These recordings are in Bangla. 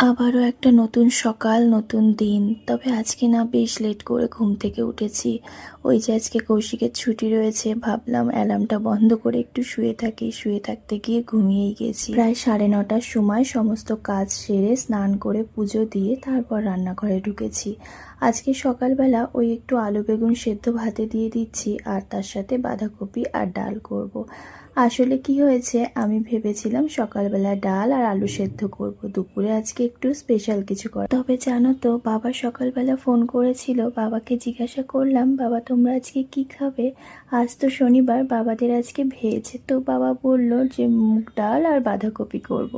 আবারও একটা নতুন সকাল, নতুন দিন। তবে আজকে না বেশ লেট করে ঘুম থেকে উঠেছি। ওই যে আজকে কৌশিকের ছুটি রয়েছে, ভাবলাম অ্যালার্মটা বন্ধ করে একটু শুয়ে থাকি। শুয়ে থাকতে গিয়ে ঘুমিয়েই গেছি। প্রায় 9:30টার সময় সমস্ত কাজ সেরে স্নান করে পুজো দিয়ে তারপর রান্নাঘরে ঢুকেছি। আজকে সকালবেলা ওই একটু আলু বেগুন সেদ্ধ ভাতে দিয়ে দিচ্ছি, আর তার সাথে বাঁধাকপি আর ডাল করব। আসলে কি হয়েছে, আমি ভেবেছিলাম সকালবেলা ডাল আর আলু সেদ্ধ করব, দুপুরে আজকে একটু স্পেশাল কিছু কর। তবে জানো তো, বাবা সকালবেলা ফোন করেছিল। বাবাকে জিজ্ঞাসা করলাম, বাবা তোমরা আজকে কি খাবে? আজ তো শনিবার, বাবাদের আজকে ভেজ। তো বাবা বলল যে মুগ ডাল আর বাঁধাকপি করব।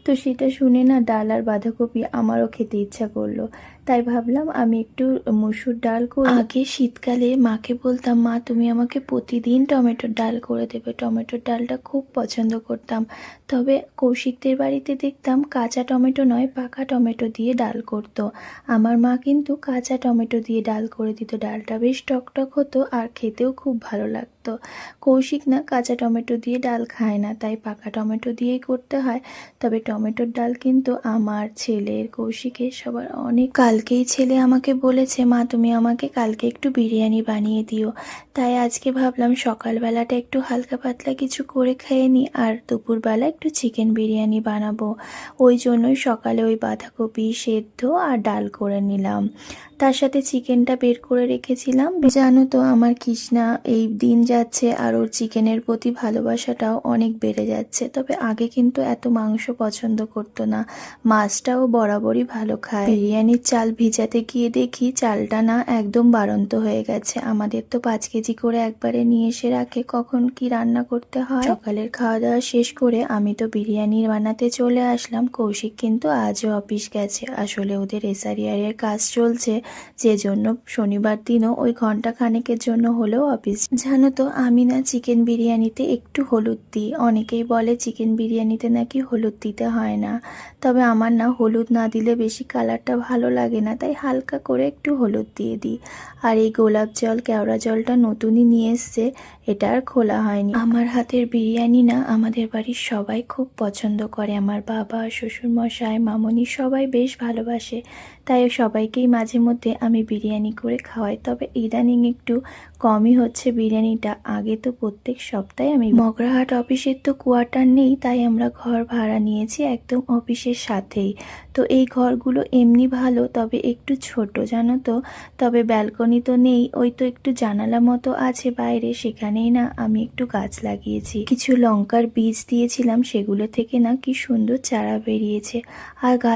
তো সেটা শুনে না ডাল আর বাঁধাকপি আমারও খেতে ইচ্ছা করলো। তাই ভাবলাম আমি একটু মসুর ডাল করি। আগে শীতকালে মাকে বলতাম, মা তুমি আমাকে প্রতিদিন টমেটোর ডাল করে দেবে। টমেটোর ডালটা খুব পছন্দ করতাম। তবে কৌশিকদের বাড়িতে দেখতাম কাঁচা টমেটো নয়, পাকা টমেটো দিয়ে ডাল করতো। আমার মা কিন্তু কাঁচা টমেটো দিয়ে ডাল করে দিত। ডালটা বেশ টকটক হতো আর খেতেও খুব ভালো লাগতো। কৌশিক না কাঁচা টমেটো দিয়ে ডাল খায় না, তাই পাকা টমেটো দিয়েই করতে হয়। তবে টমেটোর ডাল কিন্তু আমার, ছেলের, কৌশিকের সবার অনেক। কালকেই ছেলে আমাকে বলেছে, মা তুমি আমাকে কালকে একটু বিরিয়ানি বানিয়ে দিও। তাই আজকে ভাবলাম সকালবেলাটা একটু হালকা পাতলা কিছু করে খেয়ে নিই, আর দুপুরবেলা একটু চিকেন বিরিয়ানি বানাবো। ওই জন্যই সকালে ওই বাঁধাকপি সেদ্ধ আর ডাল করে নিলাম। তার সাথে চিকেনটা বের করে রেখেছিলাম। জানো তো আমার কৃষ্ণা এই দিন যাচ্ছে আর ওর চিকেনের প্রতি ভালোবাসাটাও অনেক বেড়ে যাচ্ছে। তবে আগে কিন্তু এত মাংস পছন্দ করতো না, মাছটাও বরাবরই ভালো খায়। বিরিয়ানির চাল ভিজাতে গিয়ে দেখি চালটা না একদম বাড়ন্ত হয়ে গেছে। আমাদের তো 5 কেজি করে একবারে নিয়ে এসে রাখে, কখন কি রান্না করতে হয়। সকালের খাওয়া দাওয়া শেষ করে আমি তো বিরিয়ানি বানাতে চলে আসলাম। কৌশিক কিন্তু আজও অফিস গেছে। আসলে ওদের এসআরিআর কাজ চলছে, যে জন্য শনিবার দিনও ওই ঘন্টা খানেকের জন্য হলেও অফিস। জানো তো আমি না চিকেন বিরিয়ানিতে একটু হলুদ দিই। অনেকেই বলে চিকেন বিরিয়ানিতে নাকি হলুদ দিতে হয় না, তবে আমার না হলুদ না দিলে বেশি কালারটা ভালো লাগে না, তাই হালকা করে একটু হলুদ দিয়ে দিই। আর এই গোলাপ জল কেওড়া জলটা নতুনই নিয়ে এসছে, এটা আর খোলা হয়নি। আমার হাতের বিরিয়ানি না আমাদের বাড়ির সবাই খুব পছন্দ করে। আমার বাবা, শ্বশুরমশাই, মামনি সবাই বেশ ভালোবাসে। তাই সবাইকেই মাঝে মধ্যে আমি বিরিয়ানি করে খাওয়াই। তবে ইদানিং একটু কমই হচ্ছে বিরিয়ানিটা। আগে তো প্রত্যেক সপ্তাহে আমি। মগরাহাট অফিসের তো কোয়ার্টার নেই, তাই আমরা ঘর ভাড়া নিয়েছি একদম অফিসের সাথেই। তো এই ঘরগুলো এমনি ভালো, তবে একটু ছোট জানো তো। তবে ব্যালকনি তো নেই, ওই তো একটু জানালা মতো আছে বাইরে, সেখানেই না আমি একটু গাছ লাগিয়েছি। কিছু লঙ্কার বীজ দিয়েছিলাম, সেগুলো থেকে না কি সুন্দর চারা বেরিয়েছে। আর